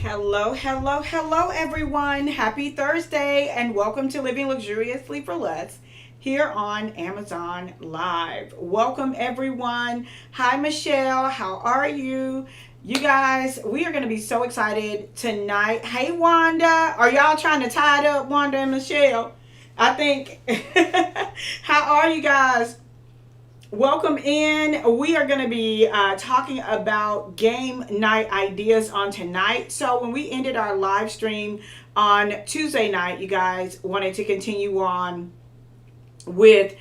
Hello, hello, hello, everyone. Happy Thursday, and welcome to Living Luxuriously for Less here on Amazon Live. Welcome, everyone. Hi, Michelle. How are you? You guys, we are going to be so excited tonight. Hey, Wanda. Are y'all trying to tie it up, Wanda and Michelle? I think. How are you guys? Welcome in. We are going to be talking about game night ideas on tonight. So when we ended our live stream on Tuesday night, you guys wanted to continue on with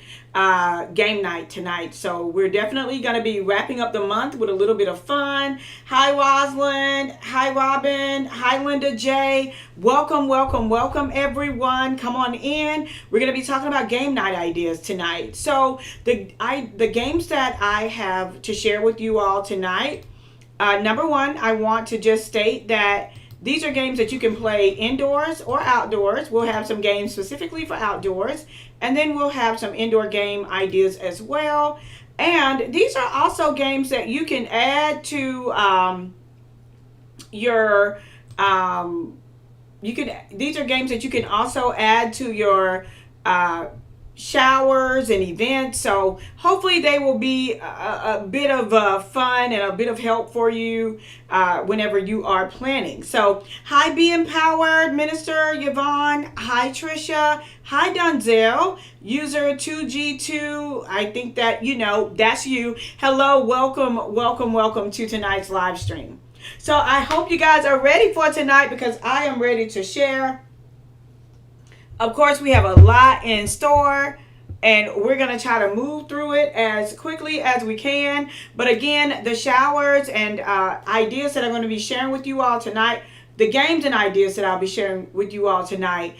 game night tonight. So we're definitely going to be wrapping up the month with a little bit of fun. Hi, Rosalind. Hi, Robin. Hi, Linda J. Welcome, welcome, welcome, everyone. Come on in. We're going to be talking about game night ideas tonight. So the games that I have to share with you all tonight, number one, I want to just state that these are games that you can play indoors or outdoors. We'll have some games specifically for outdoors, and then we'll have some indoor game ideas as well. And these are also games that you can add to your these are games that you can also add to your showers and events. So hopefully they will be a bit of fun and a bit of help for you whenever you are planning. So hi, Be Empowered, Minister Yvonne. Hi, Trisha. Hi, Donzel. User 2G2. I think that, that's you. Hello, welcome, welcome, welcome to tonight's live stream. So I hope you guys are ready for tonight, because I am ready to share. Of course, we have a lot in store, and we're going to try to move through it as quickly as we can. But again, the showers and ideas that I'm going to be sharing with you all tonight, the games and ideas that I'll be sharing with you all tonight,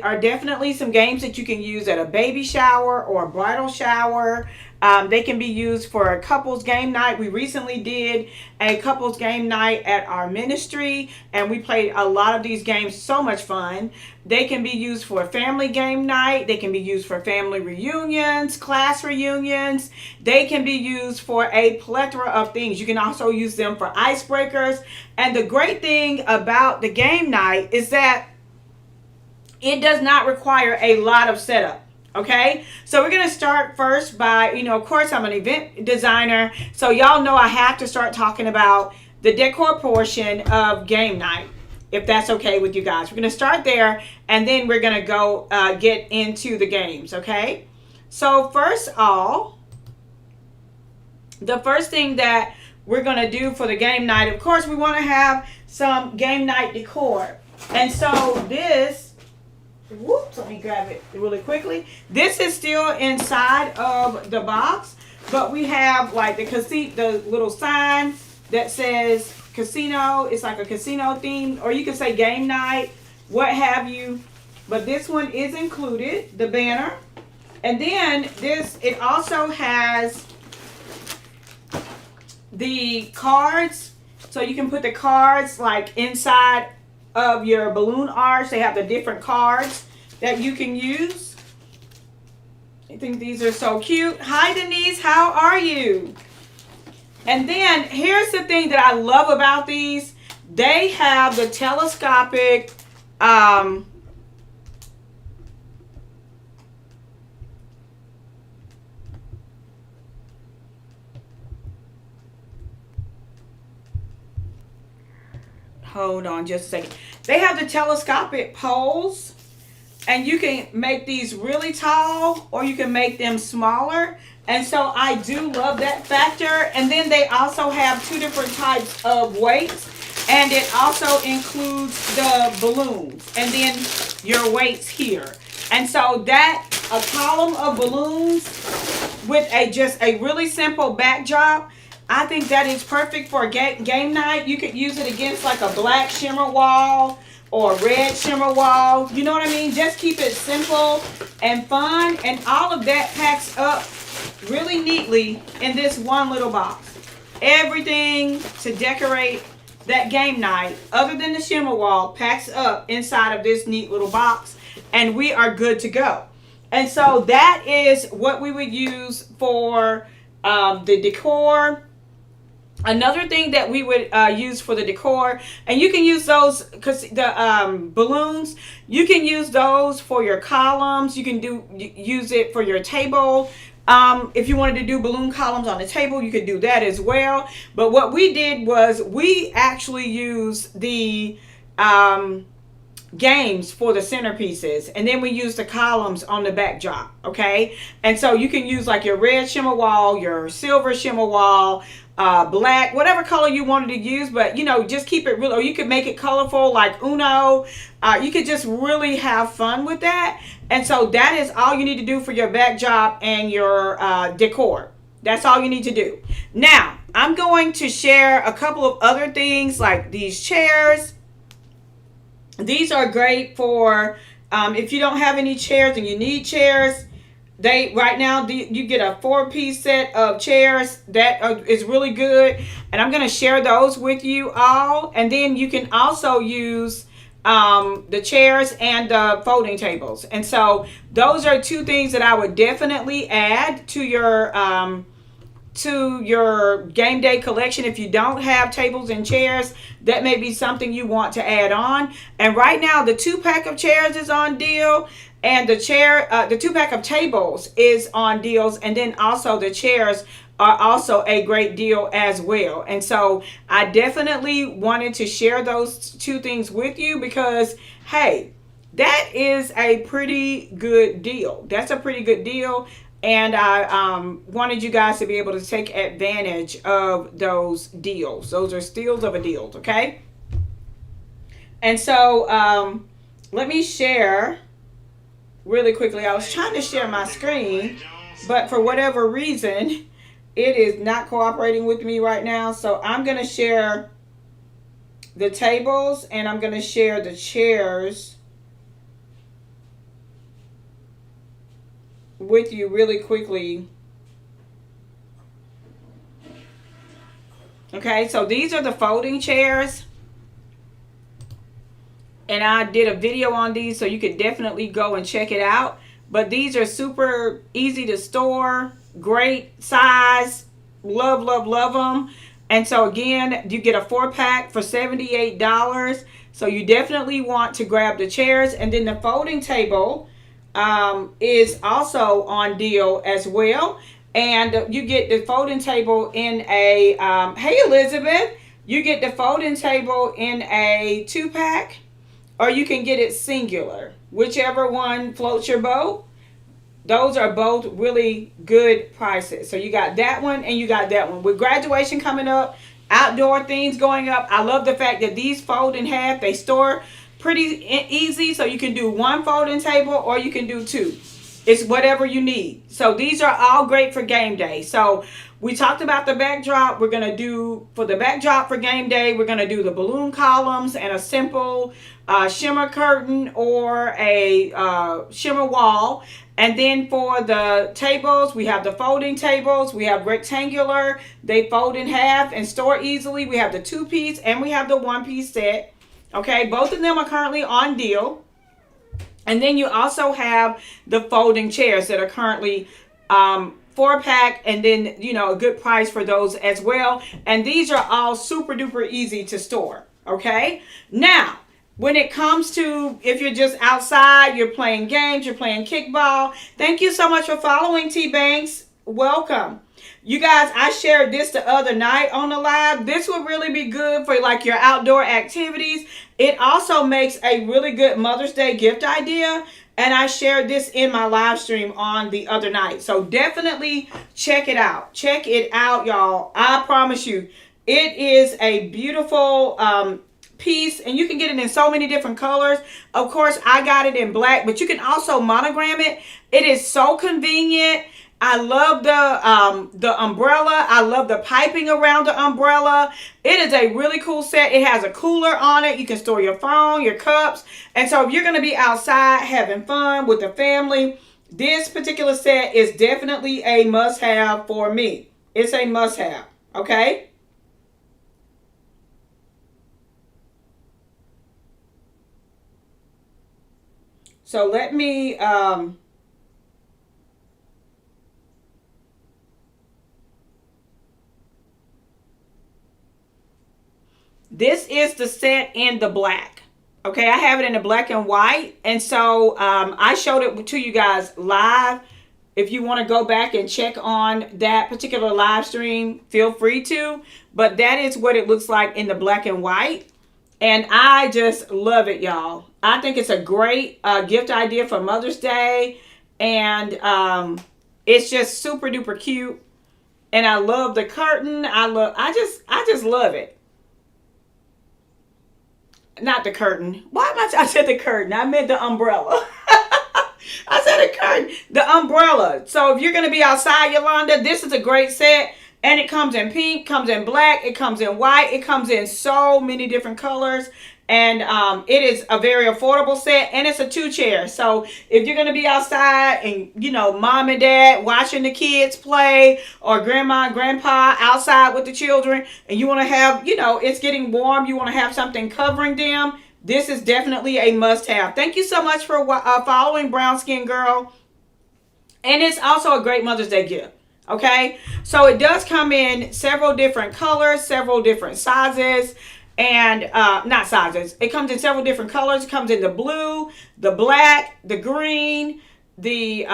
are definitely some games that you can use at a baby shower or a bridal shower. They can be used for a couples game night. We recently did a couples game night at our ministry, and we played a lot of these games. So much fun. They can be used for a family game night. They can be used for family reunions, class reunions. They can be used for a plethora of things. You can also use them for icebreakers. And the great thing about the game night is that it does not require a lot of setup. Okay, so we're going to start first by, of course, I'm an event designer, so y'all know I have to start talking about the decor portion of game night, if that's okay with you guys. We're going to start there, and then we're going to go get into the games, okay? So first of all, the first thing that we're going to do for the game night, of course, we want to have some game night decor. And so this, whoops, let me grab it really quickly. This is still inside of the box, but we have like the little sign that says casino. It's like a casino theme, or you can say game night, what have you. But this one is included, the banner. And then it also has the cards, so you can put the cards like inside of your balloon arch. They have the different cards that you can use. I think these are so cute. Hi, Denise. How are you? And then here's the thing that I love about these. They have the telescopic hold on just a second. They have the telescopic poles, and you can make these really tall, or you can make them smaller. And so I do love that factor. And then they also have two different types of weights, and it also includes the balloons and then your weights here. And so that a column of balloons with just a really simple backdrop, I think that is perfect for game night. You could use it against like a black shimmer wall or a red shimmer wall. You know what I mean? Just keep it simple and fun. And all of that packs up really neatly in this one little box. Everything to decorate that game night, other than the shimmer wall, packs up inside of this neat little box. And we are good to go. And so that is what we would use for the decor. Another thing that we would use for the decor, and you can use those because the balloons, you can use those for your columns. You can use it for your table. If you wanted to do balloon columns on the table, you could do that as well. But what we did was we actually used the games for the centerpieces, and then we use the columns on the backdrop. Okay, and so you can use like your red shimmer wall, your silver shimmer wall, black, whatever color you wanted to use, but you know, just keep it real. Or you could make it colorful like Uno. You could just really have fun with that. And so that is all you need to do for your backdrop and your decor. That's all you need to do. Now I'm going to share a couple of other things like these chairs. These are great for if you don't have any chairs and you need chairs. They right now you get a 4-piece set of chairs that is really good, and I'm going to share those with you all. And then you can also use the chairs and the folding tables. And so those are two things that I would definitely add to your game day collection. If you don't have tables and chairs, that may be something you want to add on. And right now the 2-pack of chairs is on deal, and the 2-pack of tables is on deals, and then also the chairs are also a great deal as well. And so I definitely wanted to share those two things with you because hey, that is a pretty good deal. That's a pretty good deal. And I wanted you guys to be able to take advantage of those deals. Those are steals of a deal, okay? And so let me share really quickly. I was trying to share my screen, but for whatever reason, it is not cooperating with me right now. So I'm going to share the tables and I'm going to share the chairs with you really quickly. Okay, so these are the folding chairs, and I did a video on these, so you could definitely go and check it out. But these are super easy to store, great size, love them. And so again, you get a 4-pack for $78. So you definitely want to grab the chairs. And then the folding table is also on deal as well. And you get the folding table in a hey Elizabeth, you get the folding table in a 2-pack, or you can get it singular, whichever one floats your boat. Those are both really good prices. So you got that one and you got that one. With graduation coming up, outdoor things going up, I love the fact that these fold in half. They store pretty easy, so you can do one folding table or you can do 2. It's whatever you need. So these are all great for game day. So we talked about the backdrop. We're going to do, for the backdrop for game day, we're going to do the balloon columns and a simple shimmer curtain or a shimmer wall. And then for the tables, we have the folding tables. We have rectangular. They fold in half and store easily. We have the 2-piece and we have the 1-piece set. Okay, both of them are currently on deal. And then you also have the folding chairs that are currently 4-pack, and then, you know, a good price for those as well. And these are all super duper easy to store. Okay, now when it comes to if you're just outside, you're playing games, you're playing kickball. Thank you so much for following, T Banks. Welcome. You guys, I shared this the other night on the live. This would really be good for like your outdoor activities. It also makes a really good Mother's Day gift idea. And I shared this in my live stream on the other night. So definitely check it out. Check it out, y'all. I promise you, it is a beautiful piece, and you can get it in so many different colors. Of course, I got it in black, but you can also monogram it. It is so convenient. I love the umbrella. I love the piping around the umbrella. It is a really cool set. It has a cooler on it. You can store your phone, your cups. And so if you're going to be outside having fun with the family, this particular set is definitely a must-have for me. It's a must-have. Okay? So let me This is the set in the black. Okay, I have it in the black and white. And so I showed it to you guys live. If you want to go back and check on that particular live stream, feel free to. But that is what it looks like in the black and white. And I just love it, y'all. I think it's a great gift idea for Mother's Day. And it's just super duper cute. And I love the curtain. I just love it. Not the curtain. Why am I said the curtain? I meant the umbrella. I said the curtain. The umbrella. So if you're going to be outside, Yolanda, this is a great set. And it comes in pink, comes in black, it comes in white, it comes in so many different colors. And it is a very affordable set, and it's a 2-chair. So if you're going to be outside and, you know, mom and dad watching the kids play, or grandma and grandpa outside with the children, and you want to have, you know, it's getting warm, you want to have something covering them, this is definitely a must-have. Thank you so much for following Brown Skin Girl. And it's also a great Mother's Day gift. Okay, so it does come in several different colors, several different sizes, and not sizes. It comes in several different colors. It comes in the blue, the black, the green, the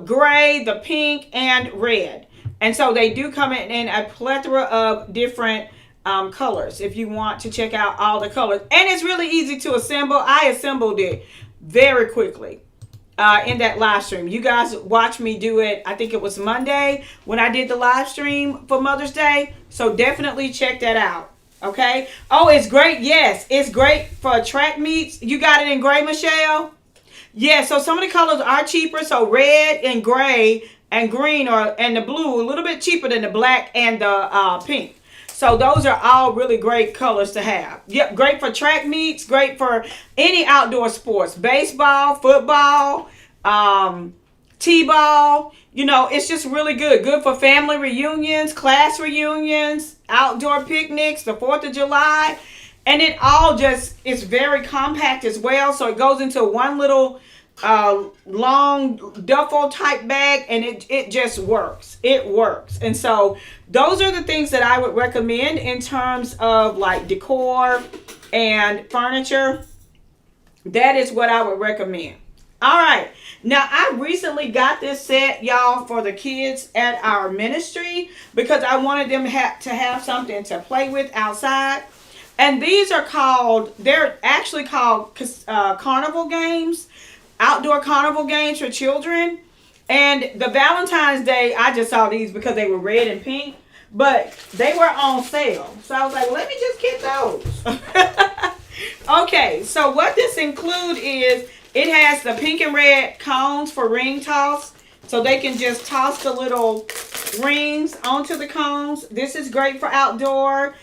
gray, the pink, and red. And so they do come in a plethora of different colors if you want to check out all the colors. And it's really easy to assemble. I assembled it very quickly. In that live stream. You guys watch me do it. I think it was Monday when I did the live stream for Mother's Day. So definitely check that out. Okay. Oh, it's great. Yes, it's great for track meets. You got it in gray, Michelle? Yeah, so some of the colors are cheaper. So red and gray and green and the blue a little bit cheaper than the black and the pink. So those are all really great colors to have. Yep, great for track meets, great for any outdoor sports. Baseball, football, t-ball. You know, it's just really good. Good for family reunions, class reunions, outdoor picnics, the 4th of July. And it all just, it's very compact as well. So it goes into one little long duffel type bag, and it just works. It works. And so those are the things that I would recommend in terms of like decor and furniture. That is what I would recommend. All right, now I recently got this set, y'all, for the kids at our ministry because I wanted them to have something to play with outside. And these are they're actually called carnival games. Outdoor carnival games for children. And the Valentine's Day, I just saw these because they were red and pink, but they were on sale. So I was like, let me just get those. Okay, so what this includes is it has the pink and red cones for ring toss. So they can just toss the little rings onto the cones. This is great for outdoor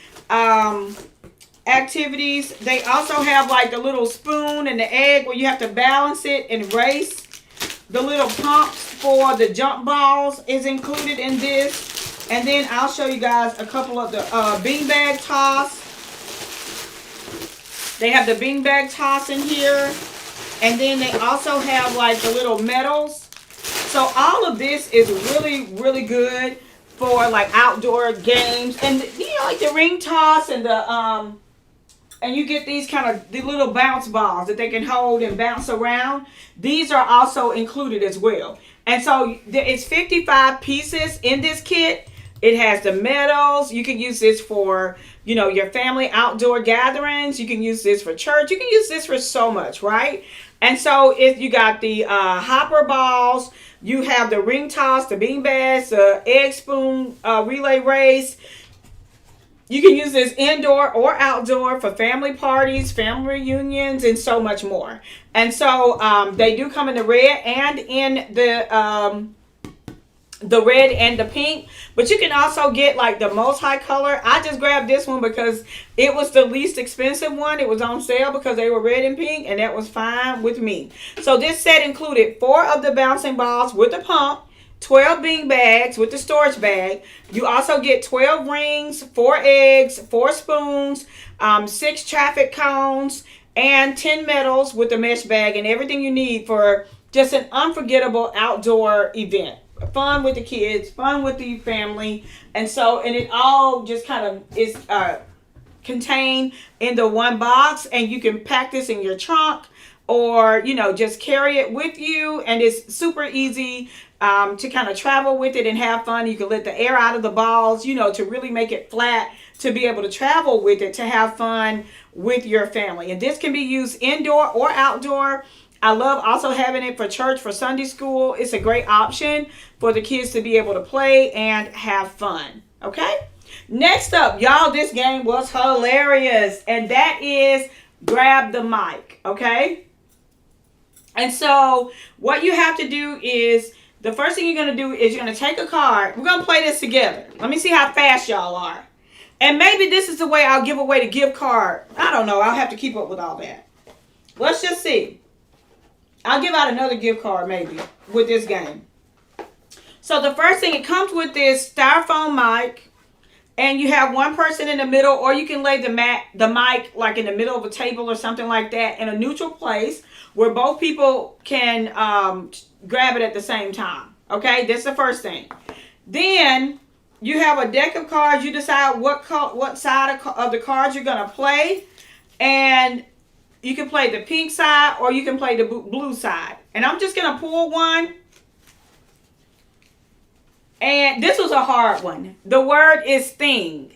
activities. They also have like the little spoon and the egg where you have to balance it and race. The little pumps for the jump balls is included in this. And then I'll show you guys a couple of the beanbag toss. They have the beanbag toss in here. And then they also have like the little medals. So all of this is really, really good for like outdoor games. And you know, like the ring toss and the and you get these kind of the little bounce balls that they can hold and bounce around. These are also included as well. And so it's 55 pieces in this kit. It has the medals. You can use this for, you know, your family outdoor gatherings. You can use this for church. You can use this for so much, right? And so if you got the hopper balls, you have the ring toss, the bean bags, the egg spoon relay race. You can use this indoor or outdoor for family parties, family reunions, and so much more. And so they do come in the red and in the red and the pink. But you can also get like the multi-color. I just grabbed this one because it was the least expensive one. It was on sale because they were red and pink, and that was fine with me. So this set included 4 of the bouncing balls with the pump, 12 bean bags with the storage bag. You also get 12 rings, 4 eggs, 4 spoons, 6 traffic cones, and 10 medals with the mesh bag, and everything you need for just an unforgettable outdoor event. Fun with the kids, fun with the family. And it all just kind of is contained in the one box, and you can pack this in your trunk, or just carry it with you, and it's super easy to kind of travel with it and have fun. You can let the air out of the balls, to really make it flat, to be able to travel with it, to have fun with your family. And this can be used indoor or outdoor. I love also having it for church, for Sunday school. It's a great option for the kids to be able to play and have fun. Okay? Next up, y'all, this game was hilarious, and that is grab the mic. Okay? And so what you have to do is, the first thing you're going to do is you're going to take a card. We're going to play this together. Let me see how fast y'all are. And maybe this is the way I'll give away the gift card. I don't know. I'll have to keep up with all that. Let's just see. I'll give out another gift card maybe with this game. So the first thing, it comes with this styrofoam mic. And you have one person in the middle, or you can lay the mic like in the middle of a table or something like that, in a neutral place where both people can grab it at the same time. Okay, that's the first thing. Then you have a deck of cards. You decide what side of the cards you're going to play. And you can play the pink side, or you can play the blue side. And I'm just going to pull one. And this was a hard one. The word is thing.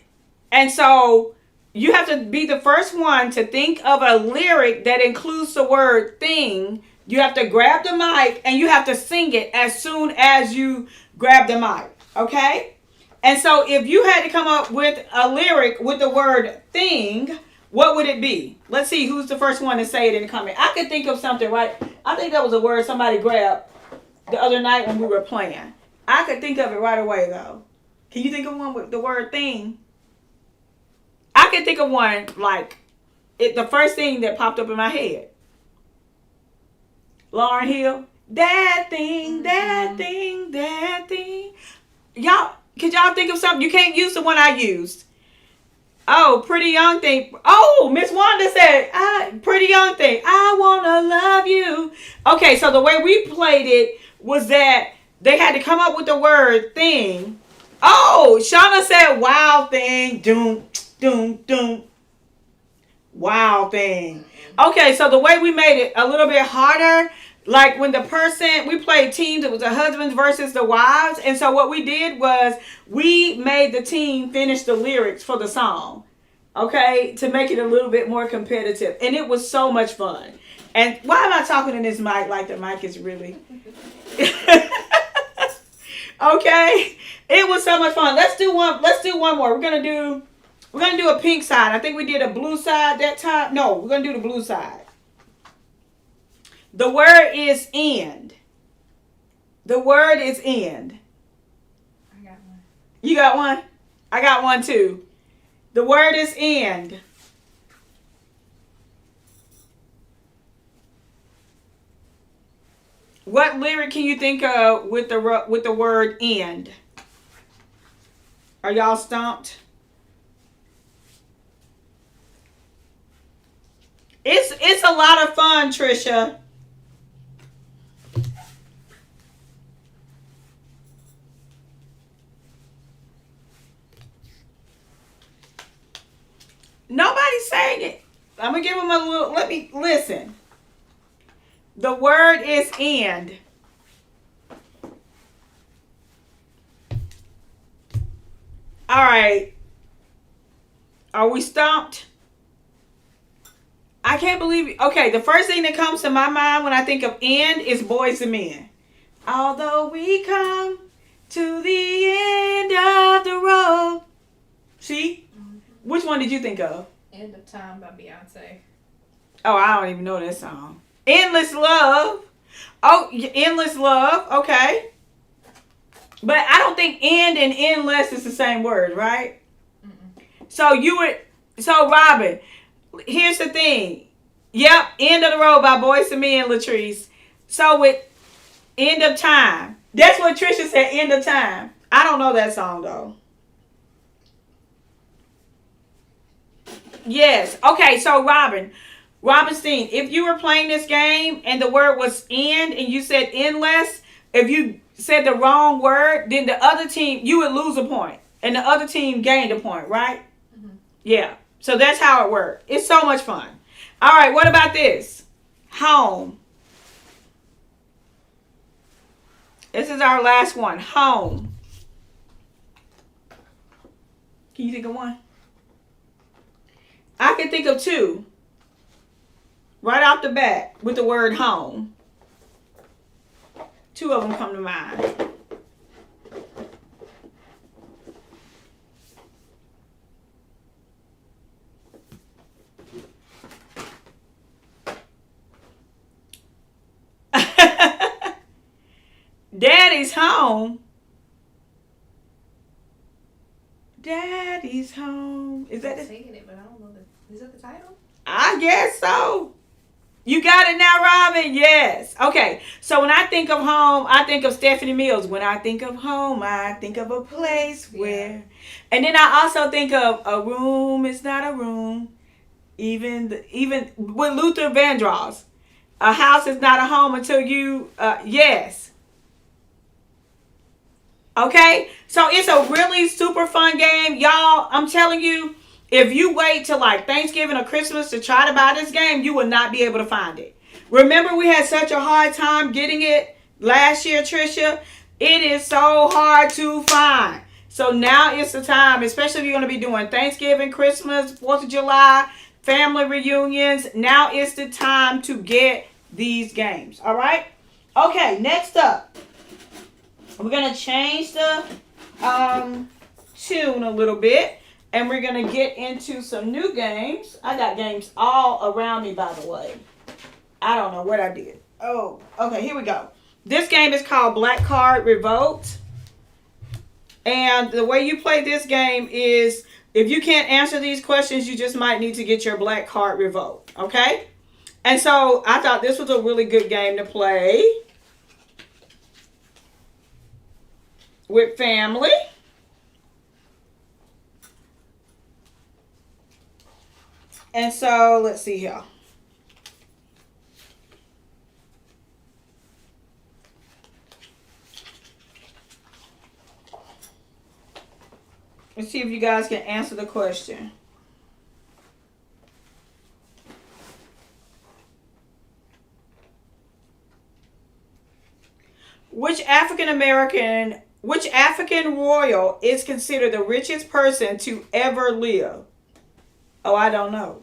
And so you have to be the first one to think of a lyric that includes the word thing. You have to grab the mic and you have to sing it as soon as you grab the mic. Okay? And so if you had to come up with a lyric with the word thing, what would it be? Let's see who's the first one to say it in the comment. I could think of something, right? I think that was a word somebody grabbed the other night when we were playing. I could think of it right away, though. Can you think of one with the word thing? I could think of one, like, the first thing that popped up in my head. Lauryn Hill. That thing, that thing, that thing. Y'all, could y'all think of something? You can't use the one I used. Oh, Pretty Young Thing. Oh, Miss Wanda said, Pretty Young Thing. I want to love you. Okay, so the way we played it was that they had to come up with the word thing. Oh, Shauna said wild thing. Doom, doom, doom. Wild thing. Okay, so the way we made it a little bit harder, like when the person, we played teams, it was the husbands versus the wives. And so what we did was we made the team finish the lyrics for the song. Okay, to make it a little bit more competitive. And it was so much fun. And why am I talking in this mic like the mic is really... Okay, it was so much fun. Let's do one more. We're gonna do a pink side. I think we did a blue side that time. No, we're gonna do the blue side. The word is end. The word is end. I got one. You got one? I got one too. The word is end. What lyric can you think of with the word end? Are y'all stumped? It's a lot of fun, Trisha. Nobody's saying it. I'm gonna give them a little. Let me listen. The word is end. All right. Are we stumped? I can't believe it. Okay, the first thing that comes to my mind when I think of end is Boys and Men. Although we come to the end of the road. See? Mm-hmm. Which one did you think of? End of Time by Beyonce. Oh, I don't even know that song. Endless Love. Oh, Endless Love. Okay. But I don't think end and endless is the same word, right? Mm-mm. So Robin, here's the thing. Yep, End of the Road by Boyz II Men, Latrice. So with End of Time. That's what Trisha said, End of Time. I don't know that song though. Yes. Okay, so Robinstein, if you were playing this game and the word was end and you said endless, if you said the wrong word, then the other team, you would lose a point. And the other team gained a point, right? Mm-hmm. Yeah. So that's how it works. It's so much fun. All right, what about this? Home. This is our last one. Home. Can you think of one? I can think of two. Right off the bat with the word home. Two of them come to mind. Daddy's home. Daddy's home. Is that I'm singing it, but I don't know is that the title? I guess so. You got it now, Robin? Yes. Okay. So when I think of home, I think of Stephanie Mills. When I think of home, I think of a place where. And then I also think of a room is not a room. Even with Luther Vandross. A house is not a home until you, yes. Okay? So it's a really super fun game. Y'all, I'm telling you, if you wait till like Thanksgiving or Christmas to try to buy this game, you will not be able to find it. Remember we had such a hard time getting it last year, Trisha? It is so hard to find. So now is the time, especially if you're going to be doing Thanksgiving, Christmas, 4th of July, family reunions. Now is the time to get these games. All right? Okay, next up. We're going to change the tune a little bit. And we're going to get into some new games. I got games all around me, by the way. I don't know what I did. Oh, okay, here we go. This game is called Black Card Revoked. And the way you play this game is, if you can't answer these questions, you just might need to get your black card revoked. Okay? And so I thought this was a really good game to play with family. And so, let's see here. Let's see if you guys can answer the question. Which African royal is considered the richest person to ever live? Oh, I don't know.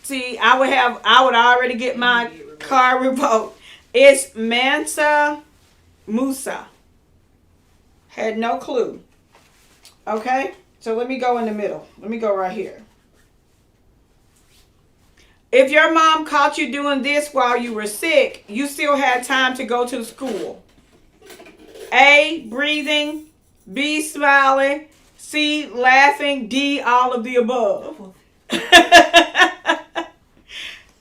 See, I would already get my card revoked. It's Mansa Musa. Had no clue. Okay? So let me go in the middle. Let me go right here. If your mom caught you doing this while you were sick, you still had time to go to school. A, breathing. B, smiling. C, laughing. D, all of the above.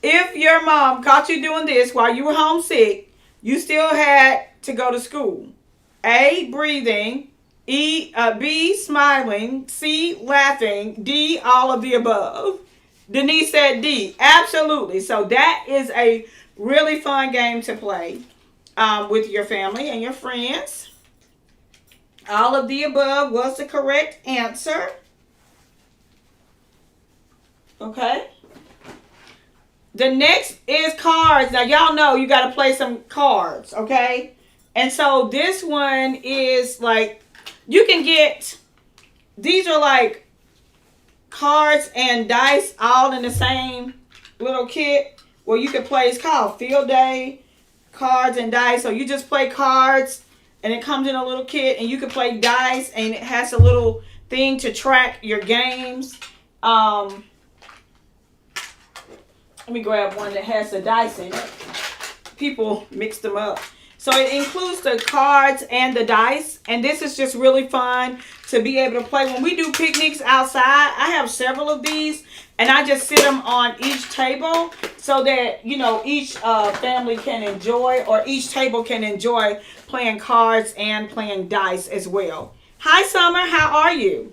If your mom caught you doing this while you were homesick, you still had to go to school. A, breathing. B, smiling. C, laughing. D, all of the above. Denise said D. Absolutely. So that is a really fun game to play with your family and your friends. All of the above was the correct answer. Okay. The next is cards. Now, y'all know you got to play some cards, okay? And so this one is like, you can get, these are like cards and dice all in the same little kit where you can play. It's called Field Day Cards and Dice. So you just play cards and it comes in a little kit, and you can play dice, and it has a little thing to track your games. Let me grab one that has the dice in it. People mix them up. So it includes the cards and the dice. And this is just really fun to be able to play. When we do picnics outside, I have several of these. And I just sit them on each table so that, you know, each family can enjoy, or each table can enjoy playing cards and playing dice as well. Hi, Summer. How are you?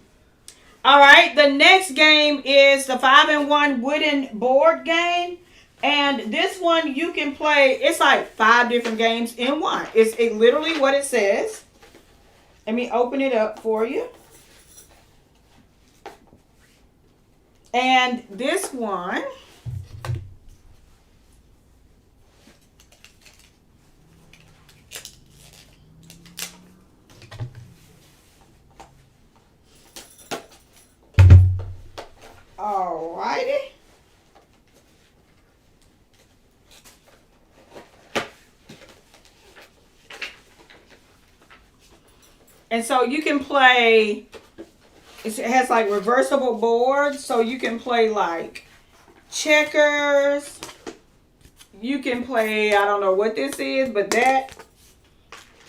All right, the next game is the 5-in-1 wooden board game. And this one you can play, it's like 5 different games in one. It's literally what it says. Let me open it up for you. And this one, alrighty. And so you can play, it has like reversible boards, so you can play like checkers. You can play, I don't know what this is, but that.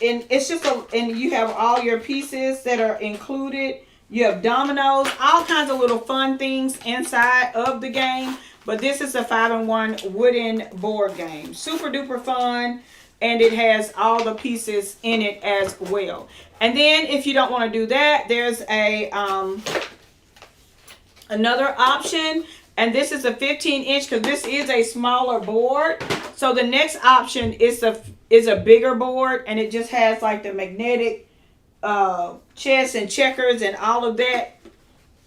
And it's just and you have all your pieces that are included. You have dominoes, all kinds of little fun things inside of the game. But this is a 5-in-1 wooden board game. Super duper fun. And it has all the pieces in it as well. And then if you don't want to do that, there's a another option. And this is a 15-inch because this is a smaller board. So the next option is a bigger board. And it just has like the magnetic chess and checkers and all of that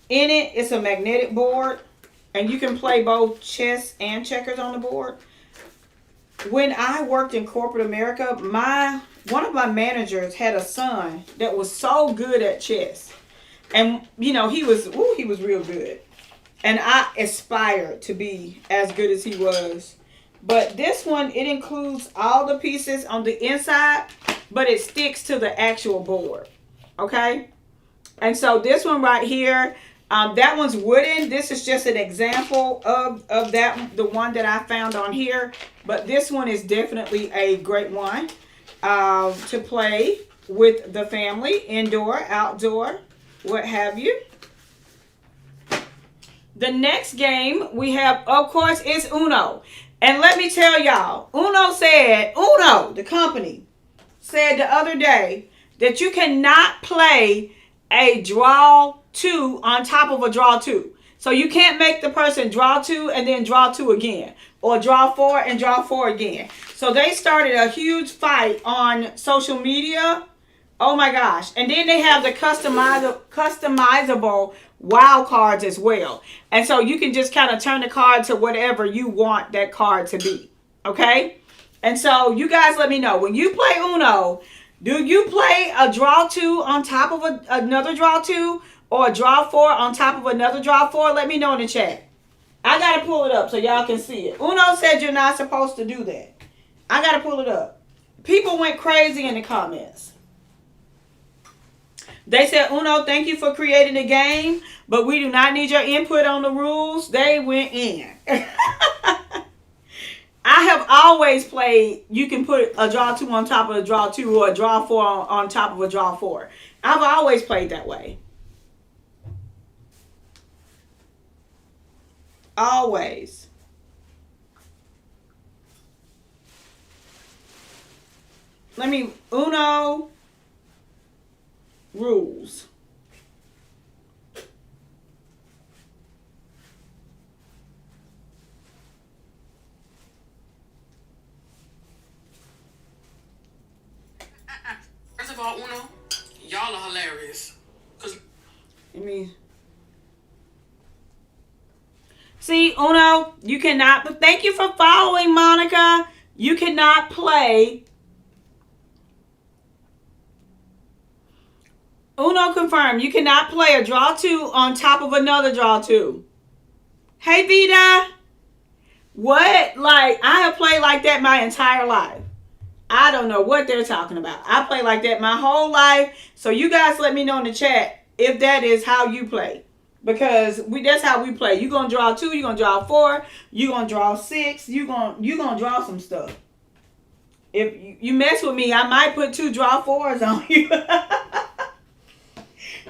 in it. It's a magnetic board. And you can play both chess and checkers on the board. When I worked in corporate America, one of my managers had a son that was so good at chess. And, you know, he was real good. And I aspired to be as good as he was. But this one, it includes all the pieces on the inside, but it sticks to the actual board. Okay? And so this one right here, that one's wooden. This is just an example of that, the one that I found on here. But this one is definitely a great one to play with the family, indoor, outdoor, what have you. The next game we have, of course, is Uno. And let me tell y'all, Uno, the company, said the other day that you cannot play a draw 2 on top of a draw 2. So you can't make the person draw 2 and then draw 2 again. Or draw 4 and draw 4 again. So they started a huge fight on social media. Oh my gosh. And then they have the customizable wild cards as well. And so you can just kind of turn the card to whatever you want that card to be. Okay? And so you guys let me know. When you play Uno, do you play a draw 2 on top of another draw 2? Or a draw 4 on top of another draw 4? Let me know in the chat. I got to pull it up so y'all can see it. Uno said you're not supposed to do that. I got to pull it up. People went crazy in the comments. They said, Uno, thank you for creating the game, but we do not need your input on the rules. They went in. I have always played, you can put a draw 2 on top of a draw 2 or a draw 4 on top of a draw 4. I've always played that way. Always. Uno rules. First of all, Uno, y'all are hilarious. See, Uno, you cannot, but thank you for following, Monica. You cannot play. Uno confirmed. You cannot play a draw 2 on top of another draw 2. Hey, Vida. What? Like, I have played like that my entire life. I don't know what they're talking about. I play like that my whole life. So you guys let me know in the chat if that is how you play. Because that's how we play. You're going to draw 2. You're going to draw 4. You're going to draw 6. You're going to draw some stuff. If you mess with me, I might put 2 draw 4s on you.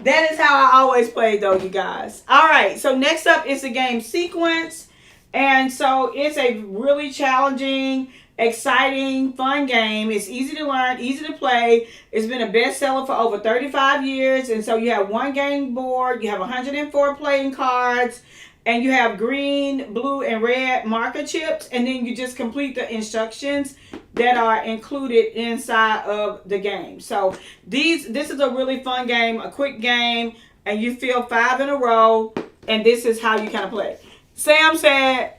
That is how I always play, though, you guys. All right. So next up is the game Sequence. And so it's a really challenging, exciting, fun game. It's easy to learn, easy to play. It's been a bestseller for over 35 years. And so you have one game board. You have 104 playing cards. And you have green, blue, and red marker chips. And then you just complete the instructions that are included inside of the game. So this is a really fun game, a quick game. And you fill 5 in a row. And this is how you kind of play. Sam said,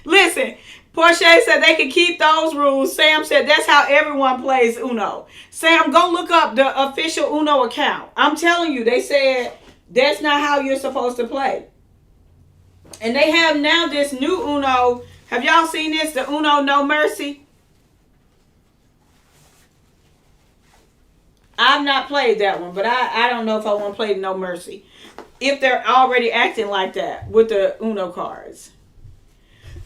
listen, Portia said they can keep those rules. Sam said that's how everyone plays Uno. Sam, go look up the official Uno account. I'm telling you, they said that's not how you're supposed to play. And they have now this new Uno. Have y'all seen this? The Uno No Mercy. I've not played that one, but I don't know if I want to play No Mercy. If they're already acting like that with the Uno cards.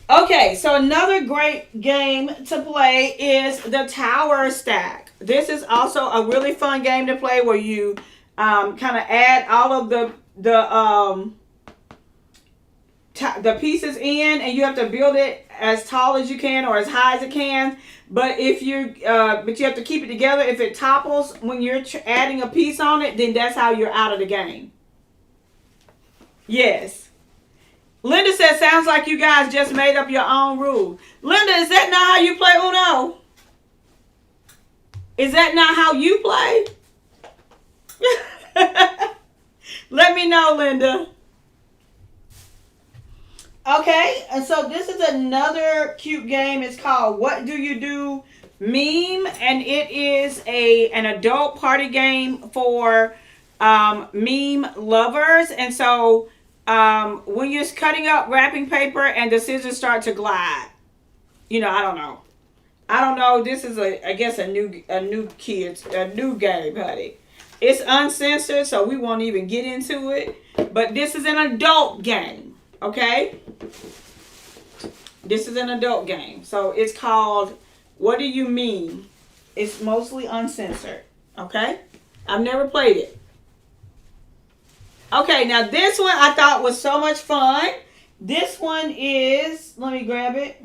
Okay, so another great game to play is the Tower Stack. This is also a really fun game to play where you kind of add all of the pieces in, and you have to build it as tall as you can or as high as it can. But if you have to keep it together. If it topples when you're adding a piece on it, then that's how you're out of the game. Yes. Linda said, sounds like you guys just made up your own rules. Linda, is that not how you play Uno? Is that not how you play? Let me know, Linda. Okay, and so this is another cute game. It's called What Do You Do Meme, and it is an adult party game for meme lovers. And so when you're cutting up wrapping paper and the scissors start to glide, I don't know. This is I guess a new game, honey. It's uncensored, so we won't even get into it. But this is an adult game, okay? This is an adult game. So it's called What Do You Mean? It's mostly uncensored, okay? I've never played it. Okay, now this one I thought was so much fun. This one is, let me grab it.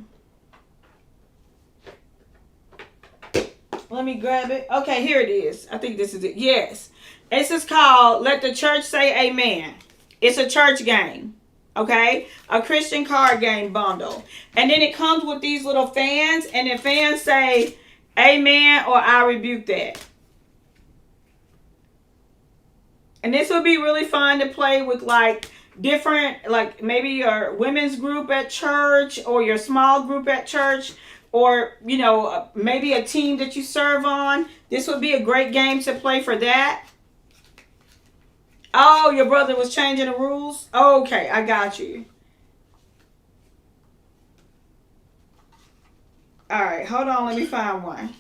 Okay, here it is. I think this is it. Yes. This is called Let the Church Say Amen. It's a church game. Okay? A Christian card game bundle. And then it comes with these little fans. And the fans say amen or I rebuke that. And this would be really fun to play with different, maybe your women's group at church or your small group at church or, maybe a team that you serve on. This would be a great game to play for that. Oh, your brother was changing the rules? Okay, I got you. All right, hold on. Let me find one.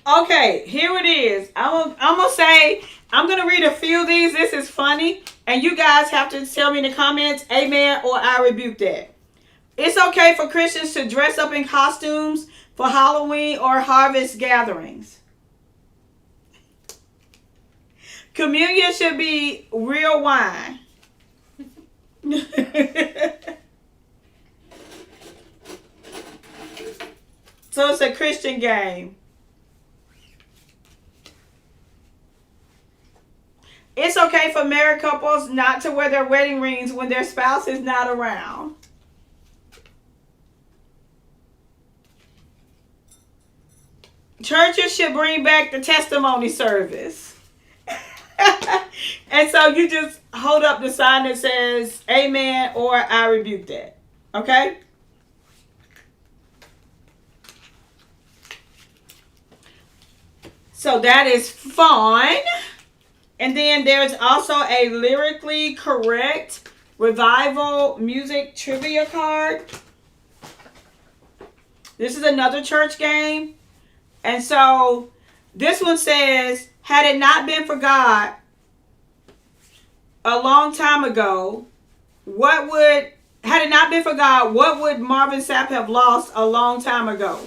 Okay, here it is. I'm gonna read a few of these. This is funny, and you guys have to tell me in the comments, amen, or I rebuke that. It's okay for Christians to dress up in costumes for Halloween or harvest gatherings. Communion should be real wine. So it's a Christian game. It's okay for married couples not to wear their wedding rings when their spouse is not around. Churches should bring back the testimony service. And so you just hold up the sign that says amen or I rebuke that. Okay? So that is fun. And then there's also a lyrically correct revival music trivia card. This is another church game. And so this one says, had it not been for God a long time ago, what would Marvin Sapp have lost a long time ago?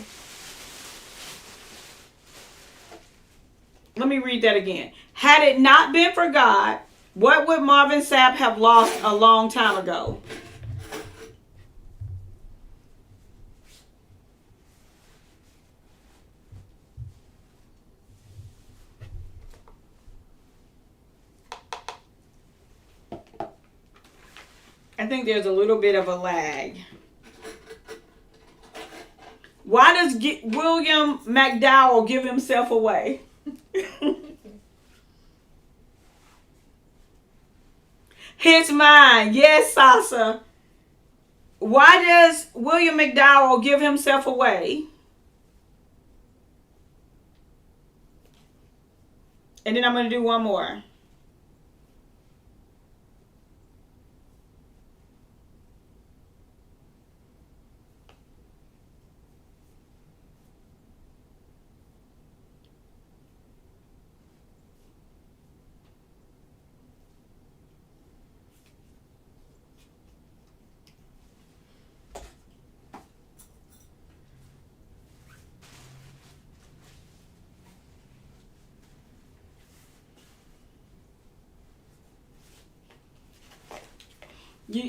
Let me read that again. Had it not been for God, what would Marvin Sapp have lost a long time ago? I think there's a little bit of a lag. Why does William McDowell give himself away? His mind. Yes, Sasa. Why does William McDowell give himself away? And then I'm going to do one more.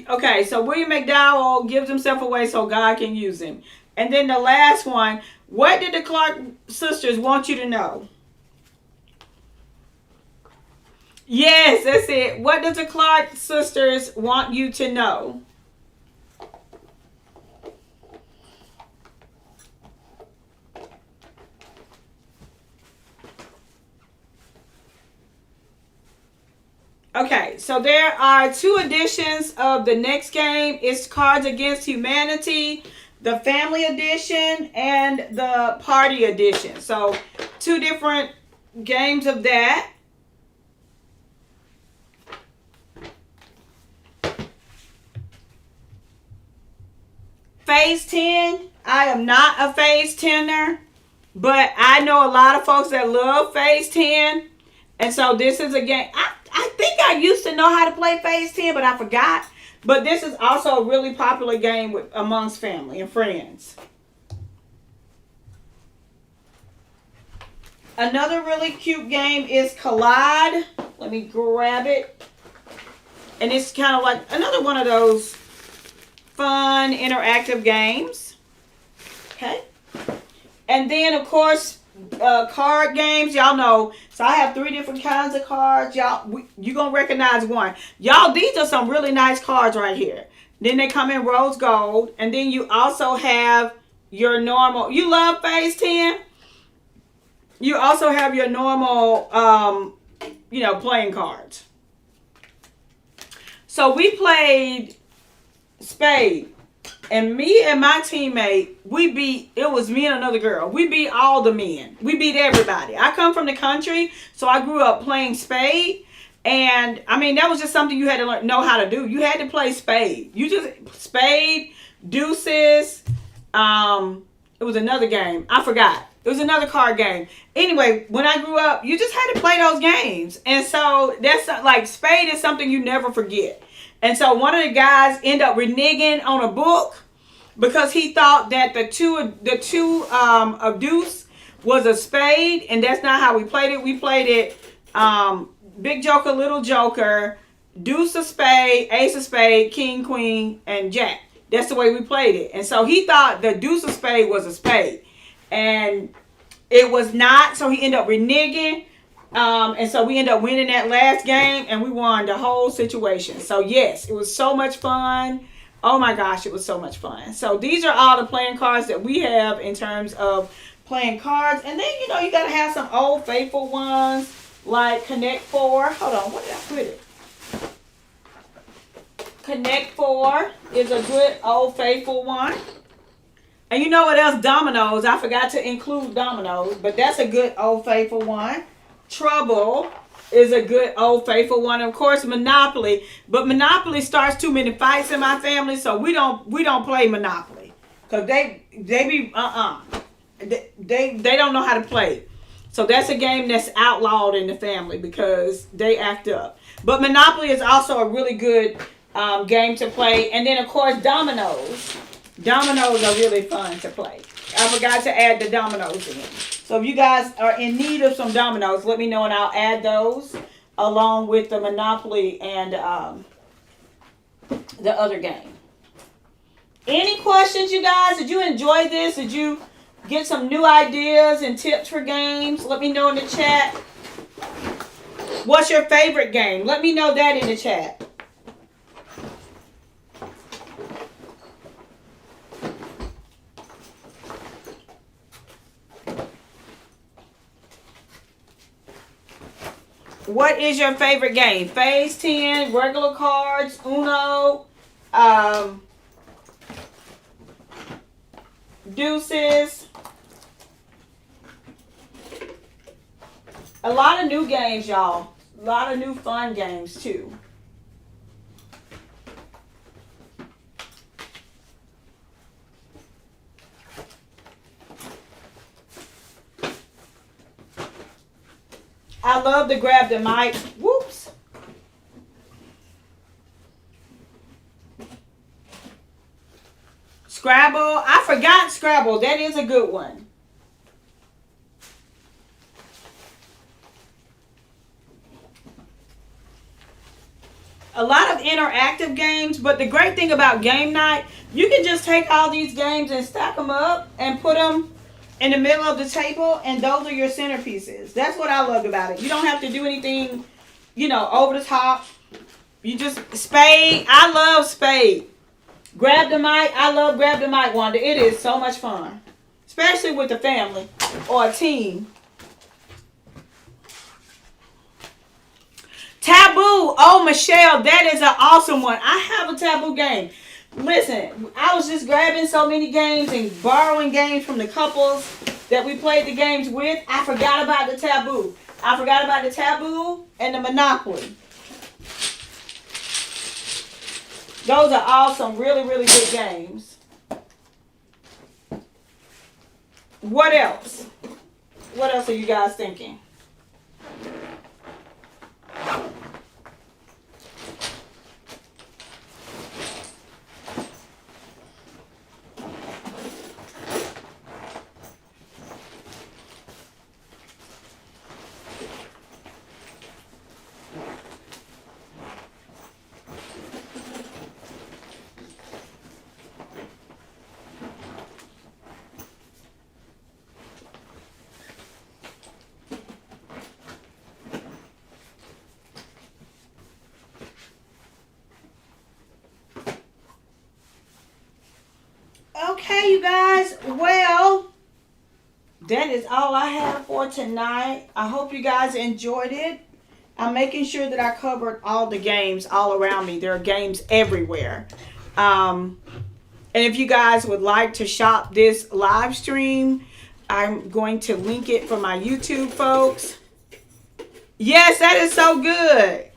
Okay, so William McDowell gives himself away so God can use him. And then the last one, what did the Clark sisters want you to know? Yes, that's it. What does the Clark sisters want you to know? Okay, so there are 2 editions of the next game. It's Cards Against Humanity, the Family Edition, and the Party Edition. So 2 different games of that. Phase 10, I am not a Phase 10er, but I know a lot of folks that love Phase 10. And so this is a game. I think I used to know how to play Phase 10, but I forgot. But this is also a really popular game amongst family and friends. Another really cute game is Collide. Let me grab it. And it's kind of like another one of those fun interactive games. Okay. And then, of course, card games, y'all know. So I have 3 different kinds of cards. Y'all, you gonna recognize one. Y'all, these are some really nice cards right here. Then they come in rose gold, and then you also have your normal. You love Phase 10. You also have your normal, playing cards. So we played Spade. And me and my teammate, it was me and another girl. We beat all the men. We beat everybody. I come from the country, so I grew up playing Spade. And, I mean, that was just something you had to know how to do. You had to play Spade. Spade, Deuces. It was another game. I forgot. It was another card game. Anyway, when I grew up, you just had to play those games. And so, that's like, Spade is something you never forget. And so one of the guys ended up reneging on a book because he thought that the two of deuce was a spade, and that's not how we played it. We played it big joker, little joker, deuce of spade, ace of spade, king, queen, and jack. That's the way we played it. And so he thought the deuce of spade was a spade, and it was not. So he ended up reneging. And so we ended up winning that last game, and we won the whole situation. So yes, it was so much fun. Oh my gosh, it was so much fun. So these are all the playing cards that we have in terms of playing cards. And then, you got to have some old faithful ones like Connect 4. Hold on, where did I put it? Connect 4 is a good old faithful one. And you know what else? Dominoes. I forgot to include dominoes, but that's a good old faithful one. Trouble is a good old faithful one. Of course, Monopoly, but Monopoly starts too many fights in my family, so we don't play Monopoly because they don't know how to play. So that's a game that's outlawed in the family because they act up. But Monopoly is also a really good game to play. And then of course dominoes. Dominoes are really fun to play. I forgot to add the dominoes in. So if you guys are in need of some dominoes, let me know and I'll add those along with the Monopoly and the other game. Any questions, you guys? Did you enjoy this? Did you get some new ideas and tips for games? Let me know in the chat. What's your favorite game? Let me know that in the chat. What is your favorite game? Phase 10, regular cards, Uno, deuces. A lot of new games, y'all. A lot of new fun games, too. I love to grab the mic. Whoops. Scrabble. I forgot Scrabble. That is a good one. A lot of interactive games, but the great thing about game night, you can just take all these games and stack them up and put them in the middle of the table, and those are your centerpieces. That's what I love about it. You don't have to do anything, over the top. You just spade. I love spade. Grab the mic. I love grab the mic, Wanda. It is so much fun, especially with the family or a team. Taboo. Oh, Michelle, that is an awesome one. I have a taboo game. Listen, I was just grabbing so many games and borrowing games from the couples that we played the games with. I forgot about the taboo. I forgot about the taboo and the Monopoly. Those are all some really, really good games. What else? What else are you guys thinking? Okay, you guys. Well, that is all I have for tonight. I hope you guys enjoyed it. I'm making sure that I covered all the games all around me. There are games everywhere. And if you guys would like to shop this live stream, I'm going to link it for my YouTube folks. Yes, that is so good.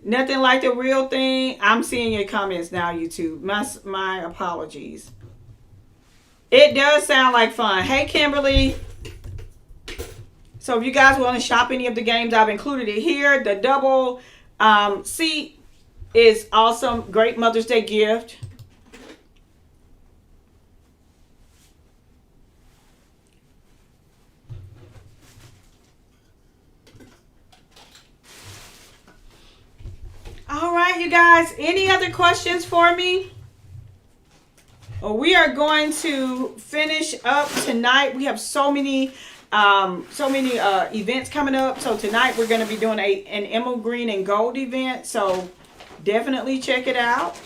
Nothing like the real thing. I'm seeing your comments now, YouTube. My apologies. It does sound like fun. Hey, Kimberly. So if you guys want to shop any of the games, I've included it here. The double seat is awesome. Great Mother's Day gift. All right, you guys. Any other questions for me? Well, we are going to finish up tonight. We have so many events coming up. So tonight we're going to be doing an emerald green and gold event. So definitely check it out.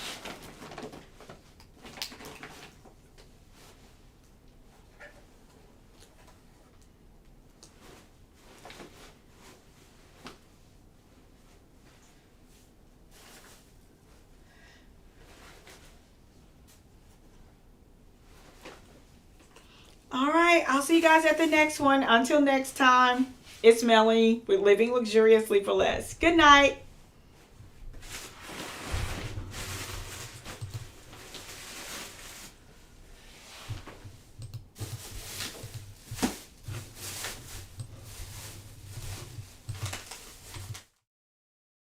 All right, I'll see you guys at the next one. Until next time, it's Melanie with Living Luxuriously for Less. Good night.